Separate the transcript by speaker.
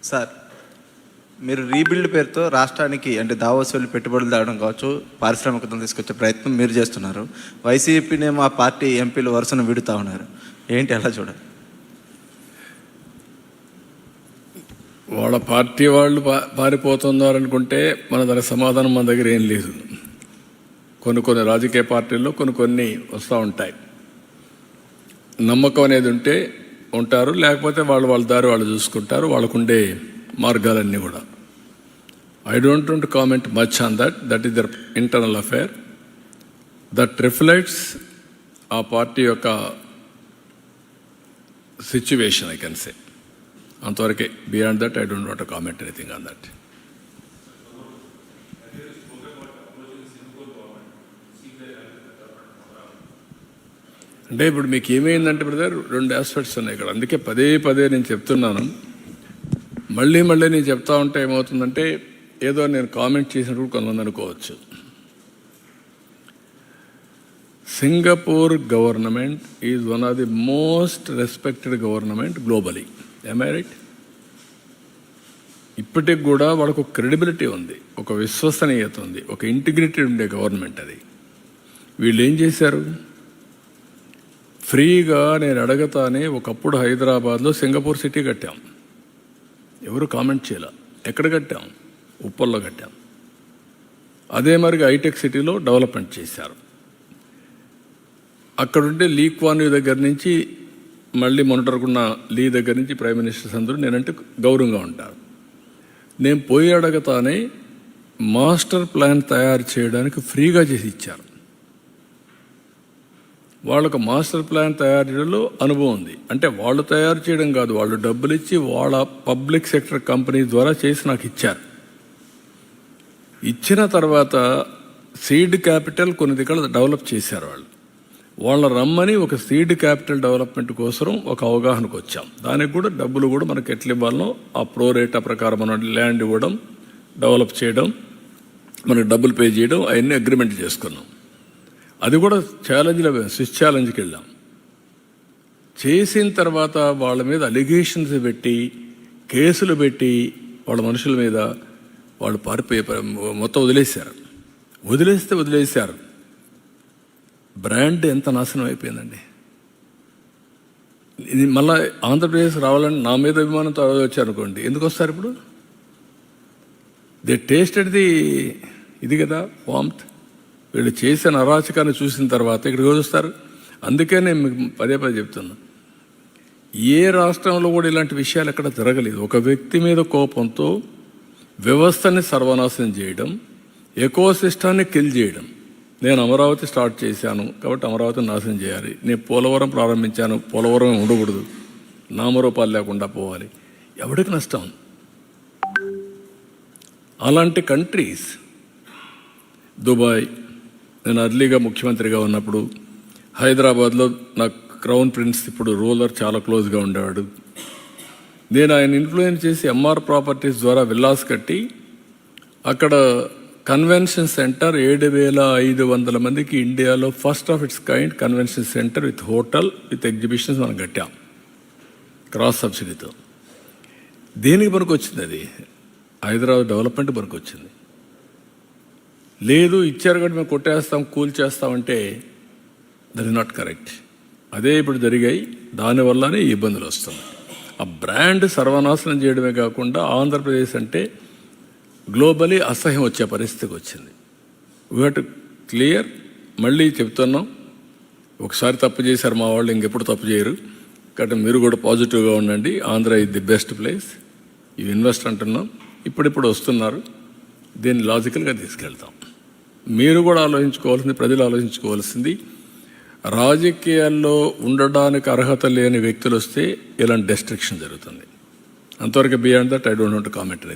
Speaker 1: Sir, మీరు rebuild పేరుతో రాష్ట్రానికి అంటే దావోస్ వెళ్ళి పెట్టుబడులు తేవడం కావచ్చు, పారిశ్రామికతను తీసుకొచ్చే ప్రయత్నం మీరు చేస్తున్నారు. వైసీపీనే మా పార్టీ ఎంపీలు వరుసను విడుతూ ఉన్నారు. ఏంటి అలా చూడాలి?
Speaker 2: వాళ్ళ పార్టీ వాళ్ళు పారిపోతున్నారనుకుంటే మన దానికి సమాధానం మన దగ్గర ఏం లేదు. కొన్ని రాజకీయ పార్టీల్లో కొన్ని వస్తూ ఉంటాయి. నమ్మకం అనేది ఉంటే ఉంటారు, లేకపోతే వాళ్ళ దారి వాళ్ళు చూసుకుంటారు. వాళ్ళకుండే మార్గాలన్నీ కూడా. I don't want to comment much on that is there internal affair. That reflects ఆ పార్టీ యొక్క సిచ్యువేషన్, ఐ కెన్ సే. అంతవరకే. Beyond that I don't want to comment anything on that. అంటే ఇప్పుడు మీకు ఏమైందంటే బ్రదర్, రెండు ఆస్పెక్ట్స్ ఉన్నాయి ఇక్కడ. అందుకే పదే నేను చెప్తున్నాను. మళ్ళీ నేను చెప్తా ఉంటే ఏమవుతుందంటే ఏదో నేను కామెంట్ చేసినప్పుడు కొంతమంది అనుకోవచ్చు. Singapore government is one of the most respected government globally. am I right? ఇప్పటికి కూడా వాళ్ళకు ఒక క్రెడిబిలిటీ ఉంది, ఒక విశ్వసనీయత ఉంది, ఒక ఇంటిగ్రిటీ ఉండే గవర్నమెంట్ అది. వీళ్ళు ఏం చేశారు? ఫ్రీగా నేను అడగతానే ఒకప్పుడు హైదరాబాద్లో సింగపూర్ సిటీ కట్టాం. ఎవరు కామెంట్ చేయాల. ఎక్కడ కట్టాం? ఉప్పల్లో కట్టాం. అదే మరి హైటెక్ సిటీలో డెవలప్మెంట్ చేశారు. అక్కడుంటే లీ క్వాన్ యూ దగ్గర నుంచి మళ్ళీ మొన్నటరుకున్న లీ దగ్గర నుంచి ప్రైమ్ మినిస్టర్స్ అందరూ నేనంటే గౌరవంగా ఉంటారు. నేను పోయి అడగతానే మాస్టర్ ప్లాన్ తయారు చేయడానికి ఫ్రీగా చేసి ఇచ్చారు. వాళ్ళకు మాస్టర్ ప్లాన్ తయారు చేయడంలో అనుభవం ఉంది. అంటే వాళ్ళు తయారు చేయడం కాదు, వాళ్ళు డబ్బులు ఇచ్చి వాళ్ళ పబ్లిక్ సెక్టర్ కంపెనీ ద్వారా చేసి నాకు ఇచ్చారు. ఇచ్చిన తర్వాత సీడ్ క్యాపిటల్ కొన్ని దగ్గర డెవలప్ చేశారు. వాళ్ళ రమ్మని ఒక సీడ్ క్యాపిటల్ డెవలప్మెంట్ కోసం ఒక అవగాహనకు వచ్చాం. దానికి కూడా డబ్బులు కూడా మనకి ఎట్లా ఇవ్వాలనో ఆ ప్రో రేటా ప్రకారం మనం ల్యాండ్ ఇవ్వడం, డెవలప్ చేయడం, మనకు డబ్బులు పే చేయడం, అవన్నీ అగ్రిమెంట్ చేసుకున్నాం. అది కూడా ఛాలెంజ్లో స్విచ్ ఛాలెంజ్కి వెళ్ళాం. చేసిన తర్వాత వాళ్ళ మీద అలిగేషన్స్ పెట్టి కేసులు పెట్టి వాళ్ళ మనుషుల మీద వాళ్ళు పారిపోయే మొత్తం వదిలేశారు. బ్రాండ్ ఎంత నాశనం అయిపోయిందండి. ఇది మళ్ళీ ఆంధ్రప్రదేశ్ రావాలని నా మీద అభిమానంతో వచ్చారనుకోండి, ఎందుకు వస్తారు ఇప్పుడు? దే టేస్టెడ్ ది ఇది కదా వామ్త్. వీళ్ళు చేసిన అరాచకాన్ని చూసిన తర్వాత ఇక్కడికి వస్తారు. అందుకే నేను మీకు పదే చెప్తున్నా, ఏ రాష్ట్రంలో కూడా ఇలాంటి విషయాలు ఎక్కడ జరగలేదు. ఒక వ్యక్తి మీద కోపంతో వ్యవస్థని సర్వనాశనం చేయడం, ఎకోసిస్టాన్ని కిల్ చేయడం. నేను అమరావతి స్టార్ట్ చేశాను కాబట్టి అమరావతిని నాశనం చేయాలి. నేను పోలవరం ప్రారంభించాను, పోలవరం ఉండకూడదు, నామరూపాలు లేకుండా పోవాలి. ఎవరికి నష్టం? అలాంటి కంట్రీస్. దుబాయ్, నేను అర్లీగా ముఖ్యమంత్రిగా ఉన్నప్పుడు హైదరాబాద్లో నాకు క్రౌన్ ప్రిన్స్ ఇప్పుడు రూలర్ చాలా క్లోజ్గా ఉండేవాడు. నేను ఆయన ఇన్ఫ్లుయెన్స్ చేసి ఎంఆర్ ప్రాపర్టీస్ ద్వారా విల్లాస్ కట్టి అక్కడ కన్వెన్షన్ సెంటర్ 7,500 మందికి ఇండియాలో first of it's kind convention centre with hotel with exhibitions మనం కట్టాం క్రాస్ సబ్సిడీతో. దేనికి పనికి వచ్చింది? అది హైదరాబాద్ డెవలప్మెంట్ పనికి వచ్చింది. లేదు ఇచ్చారు కాబట్టి మేము కొట్టేస్తాం, కూల్ చేస్తామంటే దట్ ఇస్ నాట్ కరెక్ట్. అదే ఇప్పుడు జరిగాయి. దానివల్లనే ఈ ఇబ్బందులు వస్తున్నాయి. ఆ బ్రాండ్ సర్వనాశనం చేయడమే కాకుండా ఆంధ్రప్రదేశ్ అంటే గ్లోబలీ అసహ్యం వచ్చే పరిస్థితికి వచ్చింది. We have to clear. మళ్ళీ చెప్తున్నాం, ఒకసారి తప్పు చేశారు మా వాళ్ళు, ఇంకెప్పుడు తప్పు చేయరు. కాబట్టి మీరు కూడా పాజిటివ్గా ఉండండి. Andhra is the best place. ఇవి ఇన్వెస్ట్ అంటున్నాం. ఇప్పుడిప్పుడు వస్తున్నారు. దీన్ని లాజికల్గా తీసుకెళ్తాం. మీరు కూడా ఆలోచించుకోవాల్సింది, ప్రజలు ఆలోచించుకోవాల్సింది, రాజకీయాల్లో ఉండడానికి అర్హత లేని వ్యక్తులు వస్తే ఇలాంటి డెస్ట్రక్షన్ జరుగుతుంది. అంతవరకు beyond that I don't want to comment అనేది.